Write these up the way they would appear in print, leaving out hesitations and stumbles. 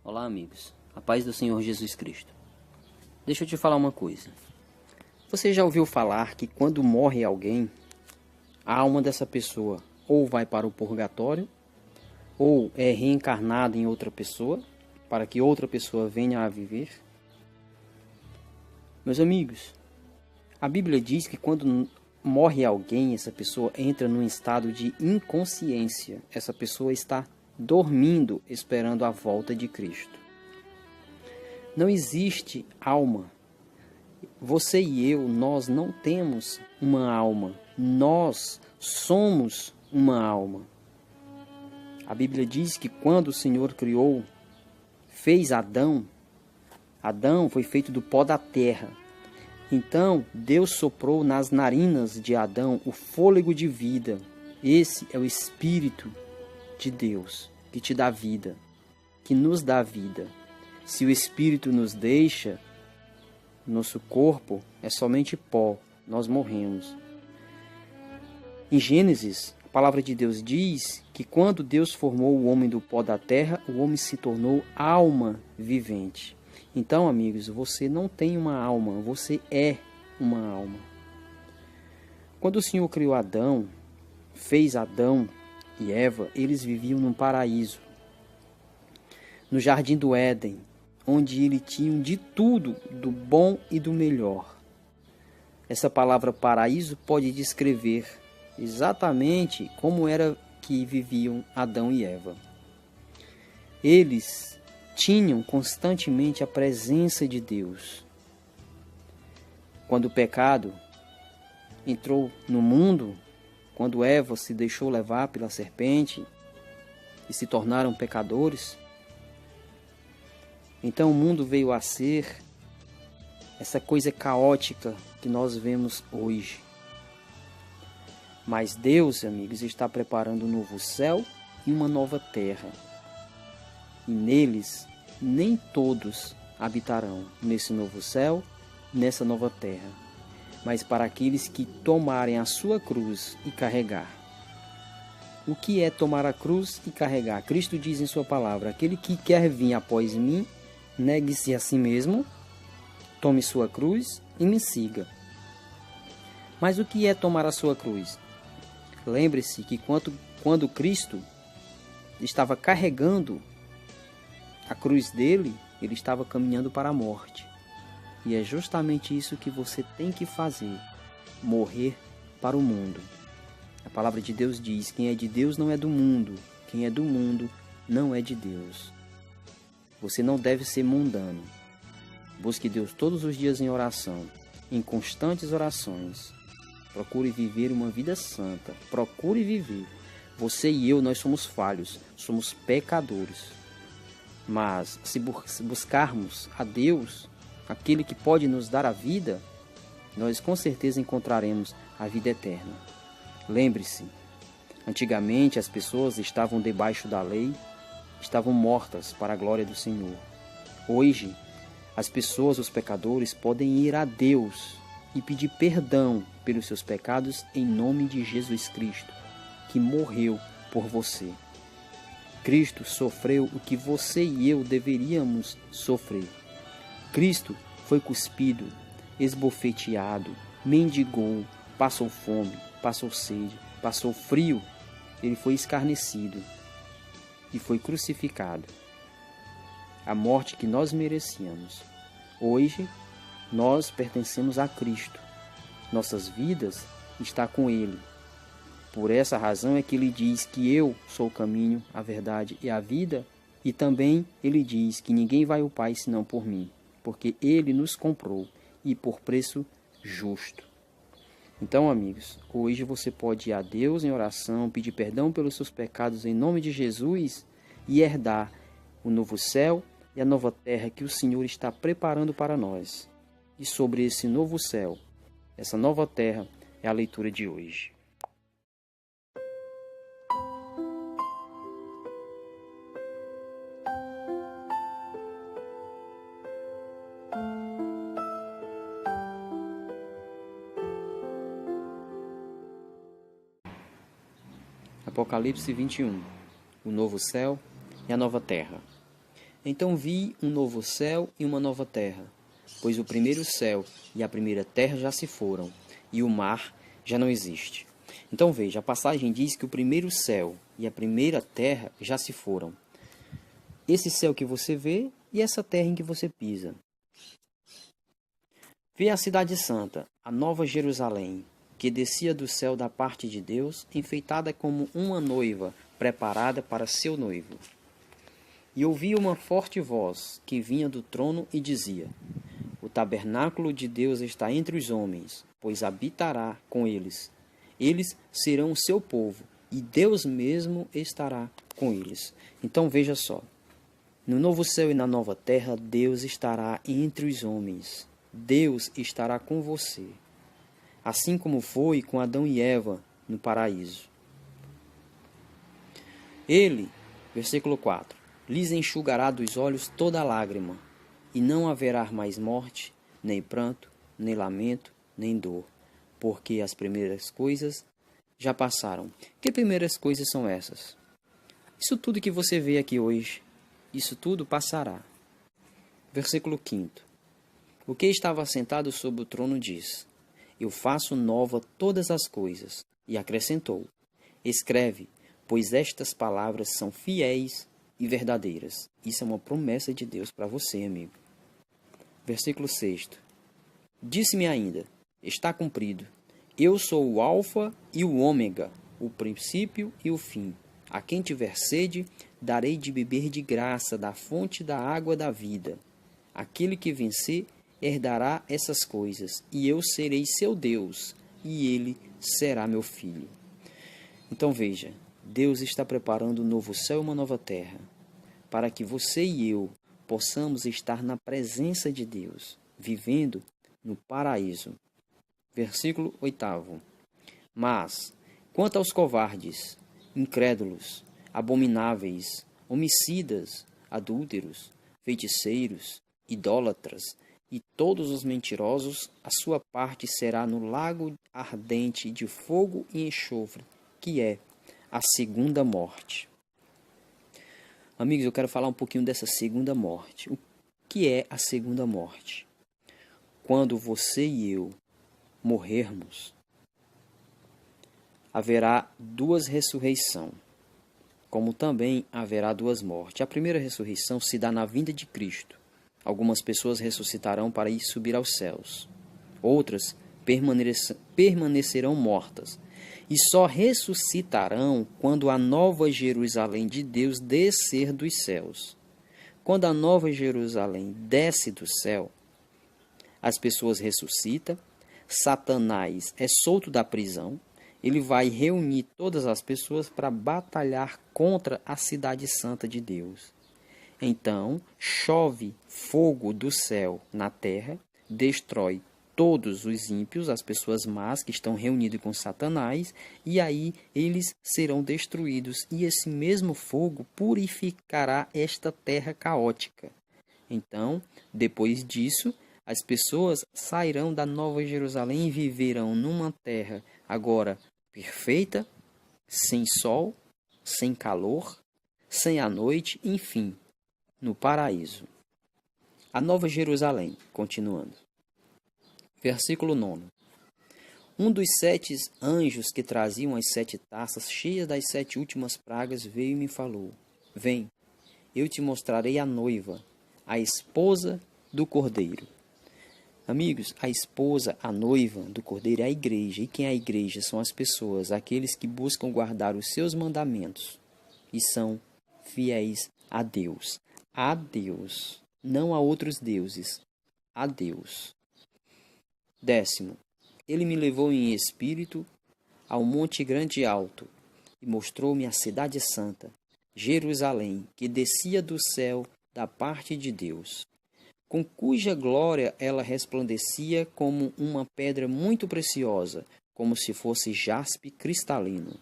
Olá, amigos. A paz do Senhor Jesus Cristo. Deixa eu te falar uma coisa. Você já ouviu falar que quando morre alguém, a alma dessa pessoa ou vai para o purgatório, ou é reencarnada em outra pessoa, para que outra pessoa venha a viver? Meus amigos, a Bíblia diz que quando morre alguém, essa pessoa entra num estado de inconsciência. Essa pessoa está dormindo, esperando a volta de Cristo. Não existe alma. Você e eu, nós não temos uma alma. Nós somos uma alma. A Bíblia diz que quando o Senhor criou, fez Adão, Adão foi feito do pó da terra. Então, Deus soprou nas narinas de Adão o fôlego de vida. Esse é o Espírito de Deus, que te dá vida, que nos dá vida. Se o Espírito nos deixa, nosso corpo é somente pó, nós morremos. Em Gênesis, a palavra de Deus diz que quando Deus formou o homem do pó da terra, o homem se tornou alma vivente. Então, amigos, você não tem uma alma, você é uma alma. Quando o Senhor criou Adão, fez Adão e Eva, eles viviam num paraíso, no jardim do Éden, onde eles tinham de tudo, do bom e do melhor. Essa palavra paraíso pode descrever exatamente como era que viviam Adão e Eva. Eles tinham constantemente a presença de Deus. Quando o pecado entrou no mundo, quando Eva se deixou levar pela serpente e se tornaram pecadores, então o mundo veio a ser essa coisa caótica que nós vemos hoje. Mas Deus, amigos, está preparando um novo céu e uma nova terra. E neles nem todos habitarão nesse novo céu, nessa nova terra, mas para aqueles que tomarem a sua cruz e carregar. O que é tomar a cruz e carregar? Cristo diz em sua palavra: aquele que quer vir após mim, negue-se a si mesmo, tome sua cruz e me siga. Mas o que é tomar a sua cruz? Lembre-se que quando Cristo estava carregando a cruz dele, ele estava caminhando para a morte. E é justamente isso que você tem que fazer: morrer para o mundo. A palavra de Deus diz: quem é de Deus não é do mundo, quem é do mundo não é de Deus. Você não deve ser mundano. Busque Deus todos os dias em oração, em constantes orações. Procure viver uma vida santa. Procure viver. Você e eu, nós somos falhos, somos pecadores. Mas se buscarmos a Deus, aquele que pode nos dar a vida, nós com certeza encontraremos a vida eterna. Lembre-se, antigamente as pessoas estavam debaixo da lei, estavam mortas para a glória do Senhor. Hoje, as pessoas, os pecadores, podem ir a Deus e pedir perdão pelos seus pecados em nome de Jesus Cristo, que morreu por você. Cristo sofreu o que você e eu deveríamos sofrer. Cristo foi cuspido, esbofeteado, mendigou, passou fome, passou sede, passou frio. Ele foi escarnecido e foi crucificado. A morte que nós merecíamos. Hoje, nós pertencemos a Cristo. Nossas vidas estão com Ele. Por essa razão é que Ele diz que eu sou o caminho, a verdade e a vida. E também Ele diz que ninguém vai ao Pai senão por mim, porque Ele nos comprou e por preço justo. Então, amigos, hoje você pode ir a Deus em oração, pedir perdão pelos seus pecados em nome de Jesus e herdar o novo céu e a nova terra que o Senhor está preparando para nós. E sobre esse novo céu, essa nova terra, é a leitura de hoje. Apocalipse 21. O novo céu e a nova terra. Então vi um novo céu e uma nova terra, pois o primeiro céu e a primeira terra já se foram, e o mar já não existe. Então veja, a passagem diz que o primeiro céu e a primeira terra já se foram. Esse céu que você vê e essa terra em que você pisa. Vê a cidade santa, a nova Jerusalém, que descia do céu da parte de Deus, enfeitada como uma noiva preparada para seu noivo. E ouvi uma forte voz que vinha do trono e dizia: O tabernáculo de Deus está entre os homens, pois habitará com eles. Eles serão o seu povo, e Deus mesmo estará com eles. Então veja só, no novo céu e na nova terra, Deus estará entre os homens. Deus estará com você, assim como foi com Adão e Eva no paraíso. Ele, versículo 4, lhes enxugará dos olhos toda lágrima, e não haverá mais morte, nem pranto, nem lamento, nem dor, porque as primeiras coisas já passaram. Que primeiras coisas são essas? Isso tudo que você vê aqui hoje, isso tudo passará. Versículo 5. O que estava sentado sobre o trono diz: Eu faço nova todas as coisas. E acrescentou: Escreve, pois estas palavras são fiéis e verdadeiras. Isso é uma promessa de Deus para você, amigo. Versículo 6. Disse-me ainda: Está cumprido. Eu sou o Alfa e o Ômega, o princípio e o fim. A quem tiver sede, darei de beber de graça da fonte da água da vida. Aquele que vencer herdará essas coisas, e eu serei seu Deus, e ele será meu filho. Então veja, Deus está preparando um novo céu e uma nova terra, para que você e eu possamos estar na presença de Deus, vivendo no paraíso. Versículo 8. Mas, quanto aos covardes, incrédulos, abomináveis, homicidas, adúlteros, feiticeiros, idólatras e todos os mentirosos, a sua parte será no lago ardente de fogo e enxofre, que é a segunda morte. Amigos, eu quero falar um pouquinho dessa segunda morte. O que é a segunda morte? Quando você e eu morrermos, haverá duas ressurreições, como também haverá duas mortes. A primeira ressurreição se dá na vinda de Cristo. Algumas pessoas ressuscitarão para ir subir aos céus. Outras permanecerão mortas e só ressuscitarão quando a nova Jerusalém de Deus descer dos céus. Quando a nova Jerusalém desce do céu, as pessoas ressuscitam, Satanás é solto da prisão, ele vai reunir todas as pessoas para batalhar contra a cidade santa de Deus. Então, chove fogo do céu na terra, destrói todos os ímpios, as pessoas más que estão reunidas com Satanás, e aí eles serão destruídos, e esse mesmo fogo purificará esta terra caótica. Então, depois disso, as pessoas sairão da Nova Jerusalém e viverão numa terra agora perfeita, sem sol, sem calor, sem a noite, enfim, no paraíso. A Nova Jerusalém, continuando. Versículo 9. Um dos 7 anjos que traziam as 7 taças cheias das 7 últimas pragas veio e me falou: Vem, eu te mostrarei a noiva, a esposa do Cordeiro. Amigos, a esposa, a noiva do Cordeiro é a igreja. E quem é a igreja? São as pessoas, aqueles que buscam guardar os seus mandamentos e são fiéis a Deus. A Deus, não a outros deuses, a Deus. 10. Ele me levou em espírito ao monte grande e alto e mostrou-me a cidade santa, Jerusalém, que descia do céu da parte de Deus, com cuja glória ela resplandecia como uma pedra muito preciosa, como se fosse jaspe cristalino.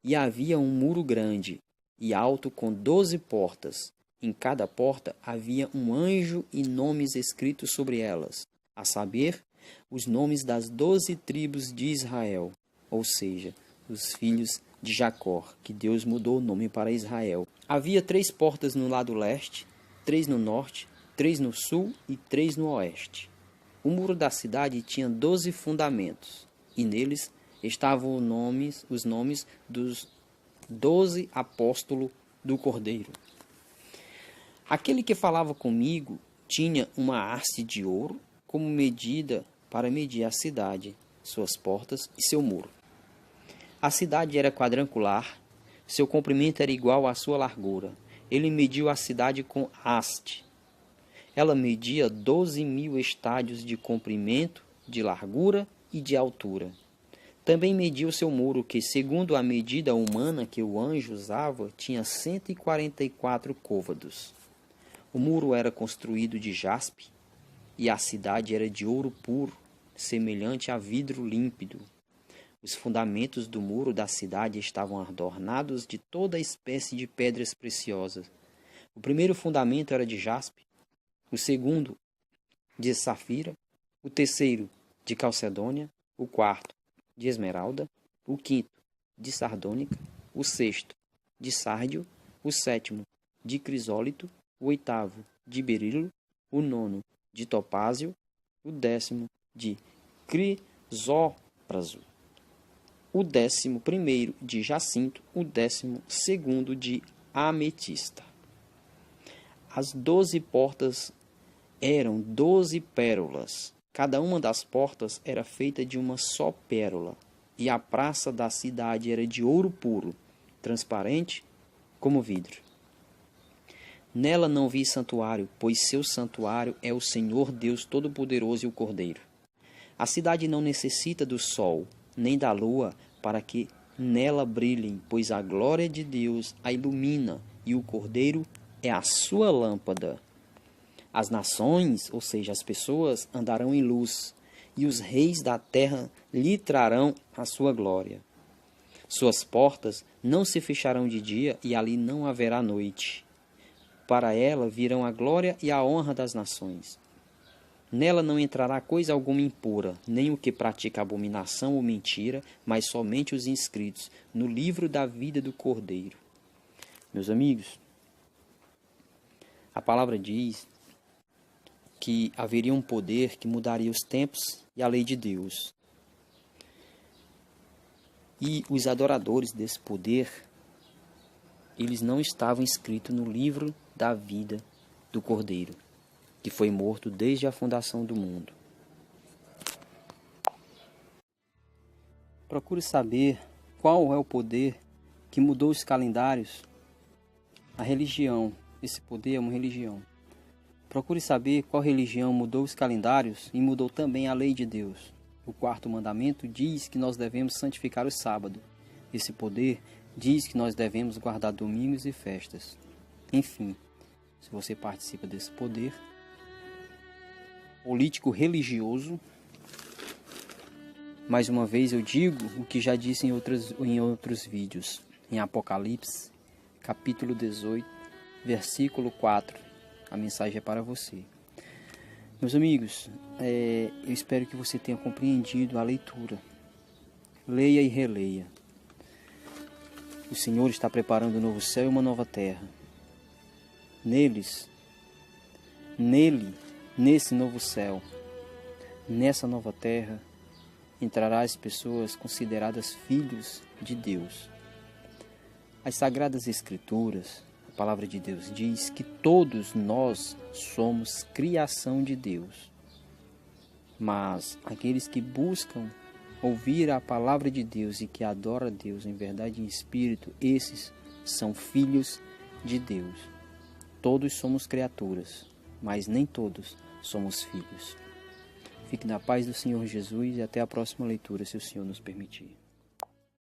E havia um muro grande e alto com 12 portas. Em cada porta havia um anjo e nomes escritos sobre elas, a saber, os nomes das 12 tribos de Israel, ou seja, os filhos de Jacó, que Deus mudou o nome para Israel. Havia 3 portas no lado leste, 3 no norte, 3 no sul e 3 no oeste. O muro da cidade tinha 12 fundamentos, e neles estavam os nomes dos 12 apóstolos do Cordeiro. Aquele que falava comigo tinha uma haste de ouro como medida para medir a cidade, suas portas e seu muro. A cidade era quadrangular, seu comprimento era igual à sua largura. Ele mediu a cidade com haste. Ela media 12.000 estádios de comprimento, de largura e de altura. Também mediu seu muro, que, segundo a medida humana que o anjo usava, tinha 144 côvados. O muro era construído de jaspe, e a cidade era de ouro puro, semelhante a vidro límpido. Os fundamentos do muro da cidade estavam adornados de toda espécie de pedras preciosas. O primeiro fundamento era de jaspe, o segundo de safira, o terceiro de calcedônia, o quarto de esmeralda, o quinto de sardônica, o sexto de sárdio, o sétimo de crisólito, o oitavo de berilo, o nono de topázio, o 10º de crisópraso, o 11º de jacinto, o 12º de ametista. As 12 portas eram 12 pérolas. Cada uma das portas era feita de uma só pérola, e a praça da cidade era de ouro puro, transparente como vidro. Nela não vi santuário, pois seu santuário é o Senhor Deus Todo-Poderoso e o Cordeiro. A cidade não necessita do sol, nem da lua, para que nela brilhem, pois a glória de Deus a ilumina, e o Cordeiro é a sua lâmpada. As nações, ou seja, as pessoas, andarão em luz, e os reis da terra lhe trarão a sua glória. Suas portas não se fecharão de dia, e ali não haverá noite. Para ela virão a glória e a honra das nações. Nela não entrará coisa alguma impura, nem o que pratica abominação ou mentira, mas somente os inscritos no livro da vida do Cordeiro. Meus amigos, a palavra diz que haveria um poder que mudaria os tempos e a lei de Deus. E os adoradores desse poder, eles não estavam inscritos no livro da vida do Cordeiro, que foi morto desde a fundação do mundo. Procure saber qual é o poder que mudou os calendários. A religião, esse poder é uma religião. Procure saber qual religião mudou os calendários e mudou também a lei de Deus. O 4º mandamento diz que nós devemos santificar o sábado. Esse poder diz que nós devemos guardar domingos e festas. Enfim, se você participa desse poder político-religioso, mais uma vez eu digo o que já disse em outros vídeos. Em Apocalipse, capítulo 18, versículo 4. A mensagem é para você. Meus amigos, eu espero que você tenha compreendido a leitura. Leia e releia. O Senhor está preparando um novo céu e uma nova terra. Nesse novo céu, nessa nova terra, entrará as pessoas consideradas filhos de Deus. As Sagradas Escrituras, a palavra de Deus diz que todos nós somos criação de Deus. Mas aqueles que buscam ouvir a palavra de Deus e que adoram a Deus em verdade e em espírito, esses são filhos de Deus. Todos somos criaturas, mas nem todos somos filhos. Fique na paz do Senhor Jesus e até a próxima leitura, se o Senhor nos permitir.